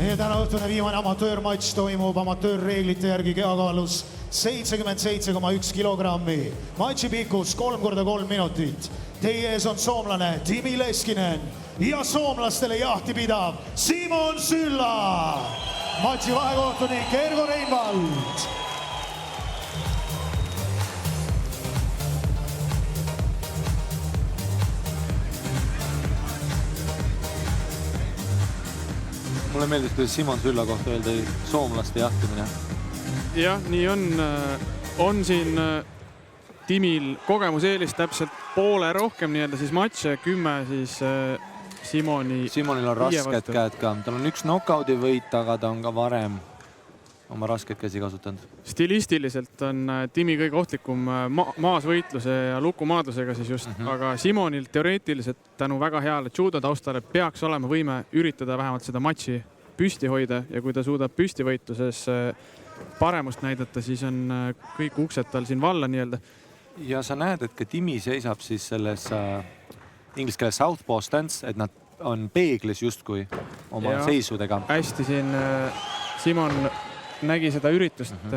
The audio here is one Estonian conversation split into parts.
Meie tänaõhtune viimane amatöörmatš toimub amatöörreeglite järgi kehakaalus 77,1 kilogrammi. Matši pikkus 3x3 minutit. Teie ees on soomlane Timi Leskinen ja soomlastele jahti pidav Simon Sylla. Matši vahekohtunik Ergo Reinvald. Mulle meeldis, kuidas Simon Sylla kohta öeldi soomlaste jahtimine. Jah, nii on siin Timil kogemuseelist täpselt poole rohkem nii-öelda siis matše, 10 siis Simonil on rasked käed ka. Tal on üks knockouti võit, aga ta on ka varem oma rasked käsi kasutanud. Stilistiliselt on Timi kõige ohtlikum maasvõitluse ja lukumaadlusega siis just, aga Simonil teoreetiliselt tänu väga heale judo taustale peaks olema võime üritada vähemalt seda matši püsti hoida ja kui ta suudab püstivõitluses paremust näidata, siis on kõik uksed tal siin valla nii-öelda. Ja sa näed, et ka Timi seisab siis selles inglise keeles southpaw stance, et nad on peeglis justkui oma seisudega. Hästi siin Simon nägi seda üritust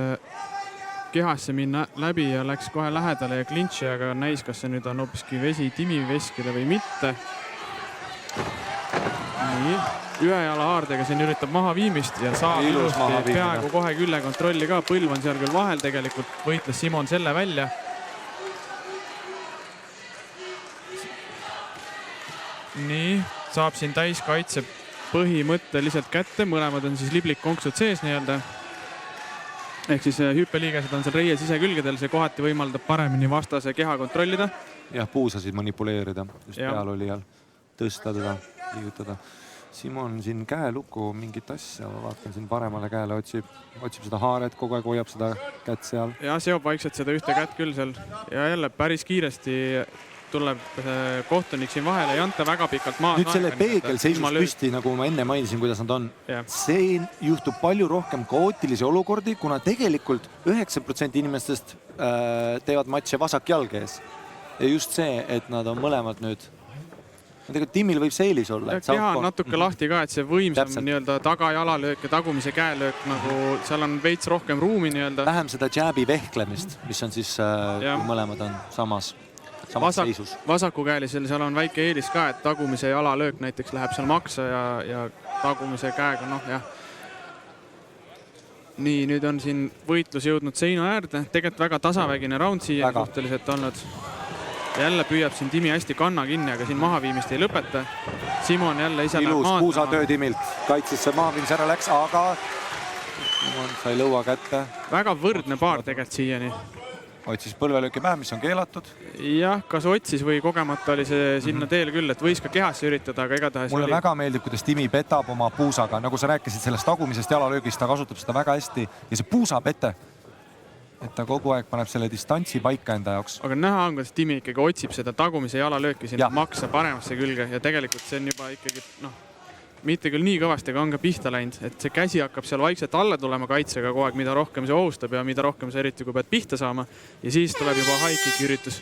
kehasse minna läbi ja läks kohe lähedale ja klintši, aga näis, kas see nüüd on hoopiski vesi Timi veskile või mitte. Nii, ühe jala haardega siin üritab maha viimist ja saab ilusti peaaegu kohe külle kontrolli ka. Põlv on seal küll vahel, tegelikult võitles Simon selle välja. Nii, saab siin täiskaitse põhimõtteliselt kätte, mõlemad on siis liblikkonksud sees nii-öelda. Ehk siis hüppeliigesed on seal reie sisekülgedel, see kohati võimaldab paremini vastase keha kontrollida. Jah, puusasid manipuleerida, just peal oli jäl tõsta teda, liigutada. Simon siin käelukku mingit asja, vaatan siin paremale käele, otsib seda haaret, kogu aeg hoiab seda kätt seal. Ja seob vaikselt seda ühte kätt küll seal ja jälle päris kiiresti tuleb kohtunik siin vahele, ei anta väga pikalt maas. Nüüd selle peegel seisus püsti, nagu ma enne mainisin, kuidas nad on. See juhtub palju rohkem kaootilisi olukordi, kuna tegelikult 9% inimestest teevad matše vasak jalg ees. Ja just see, et nad on mõlemad nüüd. Tegelikult Timil võib see eelis olla. Keha on natuke lahti ka, et see võimsam nii-öelda tagajalalöök ja tagumise käelöök, nagu seal on veits rohkem ruumi nii-öelda. Vähem seda jääbi vehklemist, mis on siis, kui mõlemad on samas seisus. Vasakukäelisel seal on väike eelis ka, et tagumise jalalöök näiteks läheb seal maksa ja tagumise käega, noh jah. Nii, nüüd on siin võitlus jõudnud seina äärde. Tegelikult väga tasavägine round siia suhteliselt olnud. Jälle püüab siin Timi hästi kanna kinni, aga siin mahaviimist ei lõpeta. Simon jälle ise ilus puusatöö Timilt. Kaitsesse mahaviimis ära läks, aga Simon sai lõua kätte. Väga võrdne paar tegelikult siiani. Otsis põlvelööki pähe, mis on keelatud. Jah, kas otsis või kogemata oli see sinna teel küll, et võis ka kehasse üritada, aga igatahes mulle väga meeldib, kuidas Timi petab oma puusaga. Nagu sa rääkisid sellest tagumisest jalalöögist, ta kasutab seda väga hästi ja see puusab ette. Et ta kogu aeg paneb selle distantsi paika enda jaoks. Aga näha on, kuidas Timi ikkagi otsib seda tagumise jalalööki sinna maksa paremasse külge ja tegelikult see on juba ikkagi, mitte küll nii kõvasti, aga on ka pihta läinud, et see käsi hakkab seal vaikselt alla tulema kaitsega kogu aeg, mida rohkem see ohustab ja mida rohkem see eriti, kui pead pihta saama ja siis tuleb juba high kick üritus.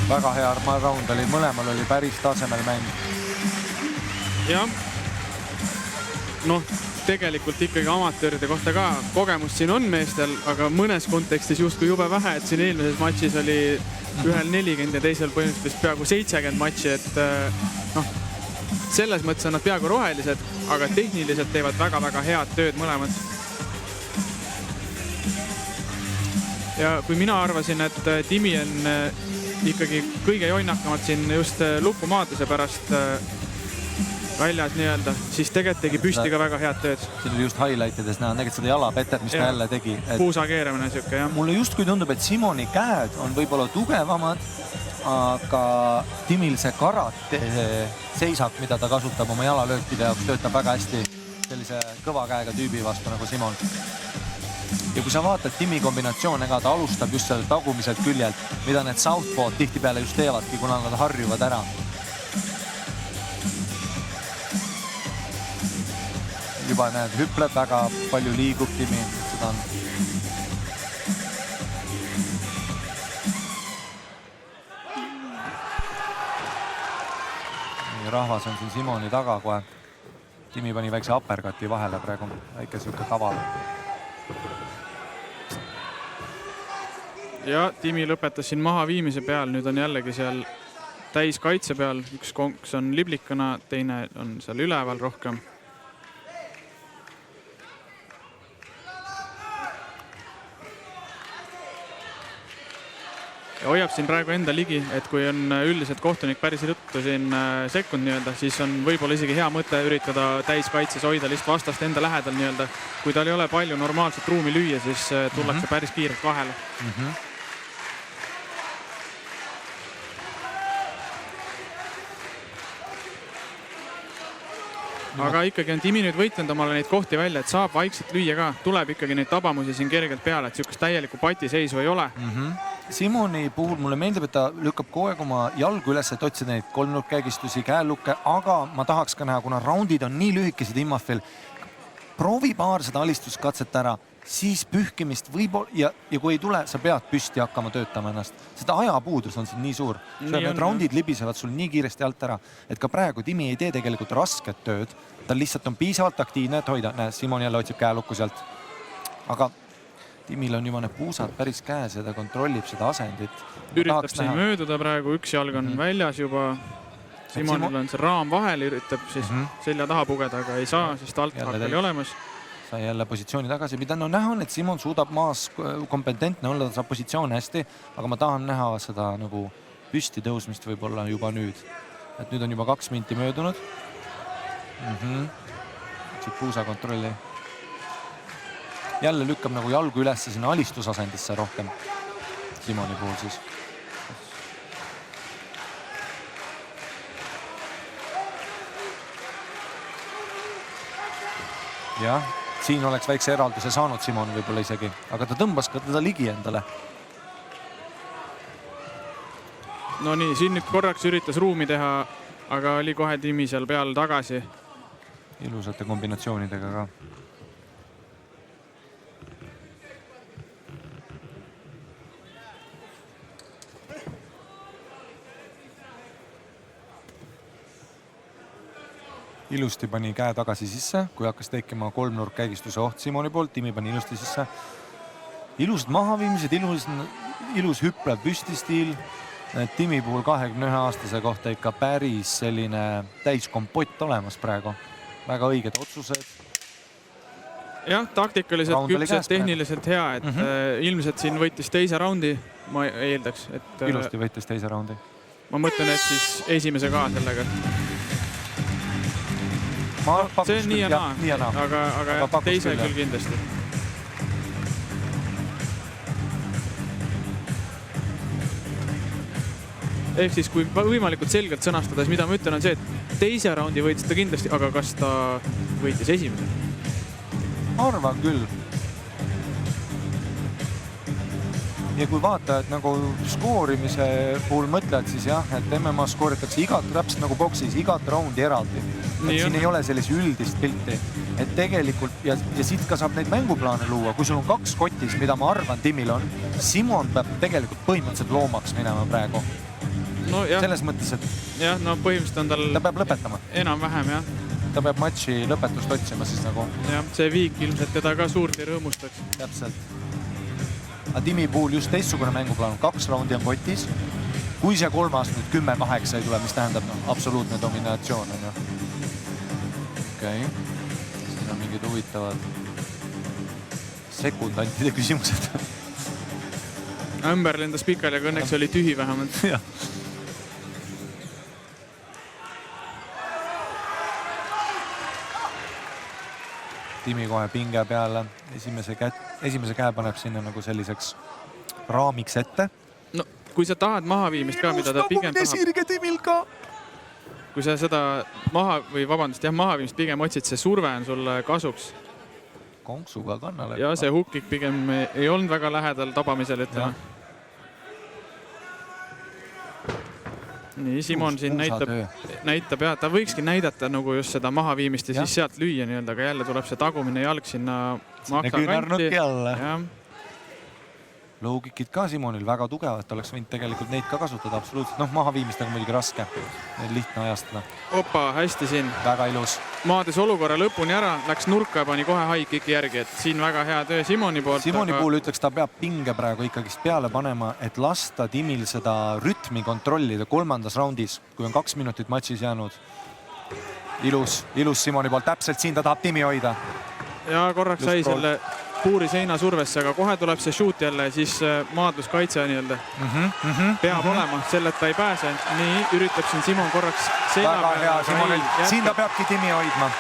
Väga hea round oli, mõlemal oli päris tasemel mäng. Jah, tegelikult ikkagi amatööride kohta ka kogemust siin on meestel, aga mõnes kontekstis justkui jube vähe, et siin eelmises matšis oli ühel 40 ja teisel põhimõtteliselt peaaegu 70 matši, et selles mõttes on nad peaaegu rohelised, aga tehniliselt teevad väga-väga head tööd mõlemad. Ja kui mina arvasin, et Timi on ikkagi kõige joinakamad siin just lukumaadluse pärast väljas nii-öelda, siis tegelikult tegi püsti ka väga head tööd. Siin oli just highlight'ides näha, nägid seda jalapetet, mis ta jälle tegi. Puusa keeramine siuke, jah. Mulle justkui tundub, et Simoni käed on võib-olla tugevamad, aga Timil see karate seisak, mida ta kasutab oma jalalöökide jaoks, töötab väga hästi sellise kõva käega tüübi vastu nagu Simon. Ja kui sa vaatad Timi kombinatsioon, ega ta alustab just selle tagumiselt küljelt, mida need southpaw'd tihtipeale just teevadki, kuna nad harjuvad ära. Juba näed, hüpleb väga palju, liigub Timi, seda on. Rahvas on siin Simoni taga kohe. Timi pani väikse uppercuti vahele praegu, väike siuke kaval. Ja Timi lõpetas siin maha viimise peal, nüüd on jällegi seal täis kaitse peal, üks konks on liblikana, teine on seal üleval rohkem. Ja hoiab siin praegu enda ligi, et kui on üldiselt kohtunik päris ruttu siin sekund nii-öelda, siis on võib-olla isegi hea mõte üritada täiskaitses hoida lihtsalt vastast enda lähedal nii-öelda. Kui tal ei ole palju normaalset ruumi lüüa, siis tullakse päris kiirelt vahele. Aga ikkagi on Timi nüüd võitlenud omale neid kohti välja, et saab vaikselt lüüa ka. Tuleb ikkagi neid tabamusi siin kergelt peale, et siukest täielikku patiseisu ei ole. Simoni puhul mulle meeldib, et ta lükkab kogu aeg oma jalgu üles, et otsida neid kolmnurkkäigistusi, käelukke, aga ma tahaks ka näha, kuna raundid on nii lühikesed Immafil, proovi paar seda alistuskatset ära, siis pühkimist võib-olla ja kui ei tule, sa pead püsti hakkama töötama ennast. Seda ajapuudus on siin nii suur. Need raundid libisevad sul nii kiiresti alt ära, et ka praegu Timi ei tee tegelikult rasket tööd. Ta lihtsalt on piisavalt aktiivne, et hoida. Näe, Simon jälle otsib käelukku sealt. Aga Timil on juba need puusad päris käes ja ta kontrollib seda asendit. Üritab siin mööduda praegu, üks jalg on väljas juba. Simonil on see raam vahel, üritab siis selja taha pugeda, aga ei saa, sest alt hakkali olemas. Sai jälle positsiooni tagasi pidanud. No näha on, et Simon suudab maas kompetentne olla, ta saab positsioone hästi, aga ma tahan näha seda nagu püsti tõusmist võib-olla juba nüüd. Et nüüd on juba 2 minti möödunud. Puusa kontrolli. Jälle lükkab nagu jalgu üles sinna alistusasendisse rohkem. Simoni puhul siis. Jah, siin oleks väikse eralduse saanud Simon võib-olla isegi, aga ta tõmbas ka teda ligi endale. No nii, siin nüüd korraks üritas ruumi teha, aga oli kohe Timi seal peal tagasi. Ilusate kombinatsioonidega ka. Ilusti pani käe tagasi sisse, kui hakkas tekkima kolmnurkkäigistuse oht Simoni poolt. Timi pani ilusti sisse. Ilusad mahaviimised, ilus hüplev püstistiil. Timi puhul 21-aastase kohta ikka päris selline täiskompott olemas praegu. Väga õiged otsused. Jah, taktikaliselt küpsed, tehniliselt hea, et ilmselt siin võitis teise raundi, ma eeldaks. Ilusti võitis teise raundi. Ma mõtlen, et siis esimese ka sellega. See on nii ja naa, aga teise küll kindlasti. Ehk siis, kui võimalikult selgelt sõnastada, siis mida ma ütlen on see, et teise raundi võitis ta kindlasti, aga kas ta võitis esimese? Arvan küll. Ja kui vaata, et nagu skoorimise puhul mõtled, siis jah, et MMA skooritakse täpselt nagu boksis, igat raundi eraldi. Et siin ei ole sellise üldist pilti. Et tegelikult, ja siit ka saab neid mänguplaane luua, kui sul on 2 kotis, mida ma arvan Timil on, Simon peab tegelikult põhimõtteliselt loomaks minema praegu. No, selles mõttes, et jah, no põhimõtteliselt on tal ta peab lõpetama. Enam-vähem, jah. Ta peab matši lõpetust otsima siis nagu. Jah, see viik ilmselt teda ka suurt ei rõõmustaks. Täpselt. Aga Timi puhul just teistsugune mänguplaan. 2 raundi on kotis. Kui see 3 nüüd 10-8 ei tule, mis tähendab absoluutne dominatsioon on ju. Okei. Siin on mingid huvitavad sekundantide küsimused. Ümber lendas pikali, aga õnneks oli tühi vähemalt. Jah. Timi kohe pinge peale. Esimese käe paneb sinna nagu selliseks raamiks ette. No, kui sa tahad mahaviimist ka, mida ta pigem tahab. Sirge Timil ka. Kui sa seda mahaviimist pigem otsid, see surve on sulle kasuks. Konksuga kannale. Ja see hukik pigem ei olnud väga lähedal tabamisel, ütleme. Nii, Simon siin näitab ja ta võikski näidata nagu just seda mahaviimist ja siis sealt lüüa nii-öelda, aga jälle tuleb see tagumine jalg sinna maka kanti. low-kickid ka Simonil väga tugevad, oleks võinud tegelikult neid ka kasutada absoluutselt. Noh, mahaviimistega muidugi raske, lihtne ajastada. Opa, hästi siin. Väga ilus. Maades olukorra lõpuni ära, läks nurka ja pani kohe high kicki järgi, et siin väga hea töö Simoni poolt. Simoni puhul ütleks, ta peab pinge praegu ikkagist peale panema, et lasta Timil seda rütmi kontrollida 3. raundis, kui on 2 minutit matšis jäänud. Ilus Simoni poolt, täpselt siin ta tahab Timi hoida. Ja korraks sai selle puuri seina survesse, aga kohe tuleb see shoot jälle, siis maadluskaitse nii-öelda peab olema, selleta ei pääse. Nii, üritab siin Simon korraks seina väga hea Simonil, siin ta peabki Timi hoidma.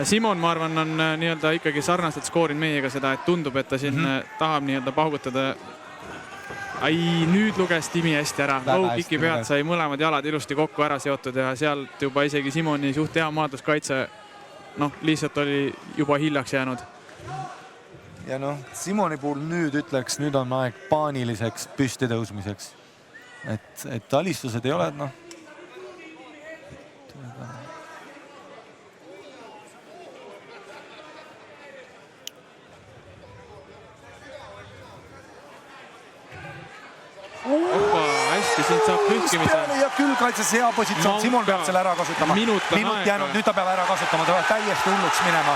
Simon, ma arvan, on nii-öelda ikkagi sarnaselt skoorin meiega seda, et tundub, et ta siin tahab nii-öelda paugutada. Ai, nüüd luges Timi hästi ära. Low-kicki pealt sai mõlemad jalad ilusti kokku ära seotud ja sealt juba isegi Simoni suht hea maadluskaitse lihtsalt oli juba hiljaks jäänud. Ja Simoni puhul nüüd ütleks, nüüd on aeg paaniliseks püsti tõusmiseks. Et alistused ei ole, Opa, hästi, siin saab hühkimise. Ja küll kaitses hea positsioon, Simon peab selle ära kasutama. Minut jäänud, nüüd ta peab ära kasutama, ta peab täiesti hulluks minema.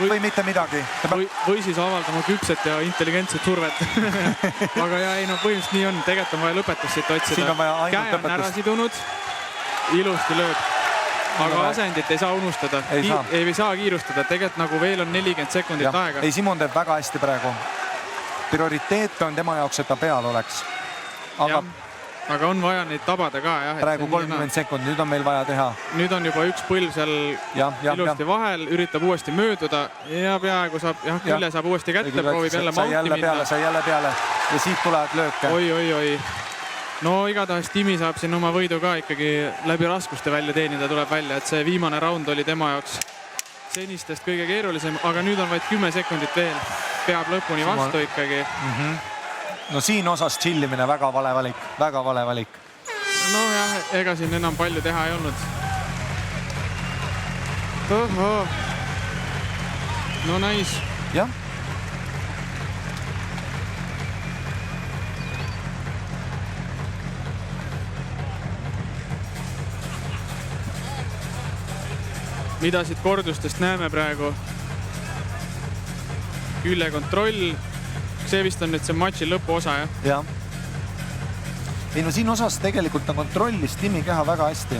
Või mitte midagi. Või siis avaldama küpset ja intelligentset survet. Aga põhimõtteliselt nii on, tegelikult on vaja lõpetust siit otsida. Käe on ära sidunud, ilusti lööb. Aga asendit ei saa unustada, ei saa kiirustada, tegelikult nagu veel on 40 sekundit aega. Ei, Simon teeb väga hästi praegu. Prioriteet on tema jaoks, et ta peal oleks. Aga on vaja neid tabada ka. Praegu 30 sekundit, nüüd on meil vaja teha. Nüüd on juba üks põlv seal ilusti vahel, üritab uuesti mööduda ja peaaegu saab, külje saab uuesti kätte, proovib jälle mauti minna. Sai jälle peale ja siit tulevad lööke. Oi. No igatahes Timi saab siin oma võidu ka ikkagi läbi raskuste välja teenida, tuleb välja, et see viimane raund oli tema jaoks senistest kõige keerulisem, aga nüüd on vaid 10 sekundit veel. Peab lõpuni vastu ikkagi. No siin osas chillimine, väga vale valik. No jah, ega siin enam palju teha ei olnud. No nice. Jah. Mida siit kordustest näeme praegu? Külje kontroll. See vist on nüüd see matši lõpuosa, jah? Jah. Ei, no siin osas tegelikult ta kontrollis Timi keha väga hästi.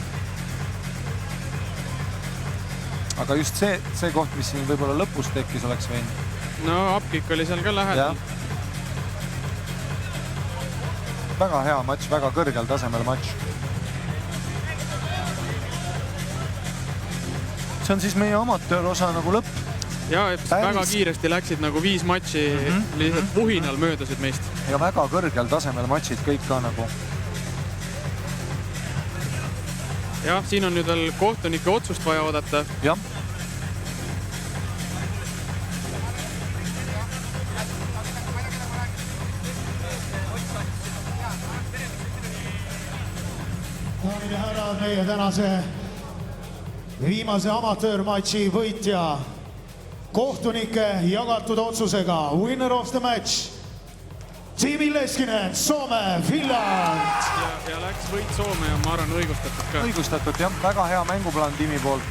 Aga just see koht, mis siin võib-olla lõpus tekkis, oleks võinud. No upkick oli seal ka lähedal. Väga hea matš, väga kõrgel tasemel matš. See on siis meie amatöör osa nagu lõpp. Ja, väga kiiresti läksid nagu 5 matši lihtsalt vuhinal möödasid meist. Ja väga kõrgel tasemel matšid kõik ka nagu. Jah, siin on nüüd veel kohtunike otsust vaja oodata. Jah. Daamid ja härrad, meie tänase viimase amatöörmatši võitja kohtunike jagatud otsusega winner of the match Timi Leskinen, Soome, Finland. Ja läks võit Soome ja ma arvan õigustatud ka. Õigustatud, jah. Väga hea mänguplaan Timi poolt.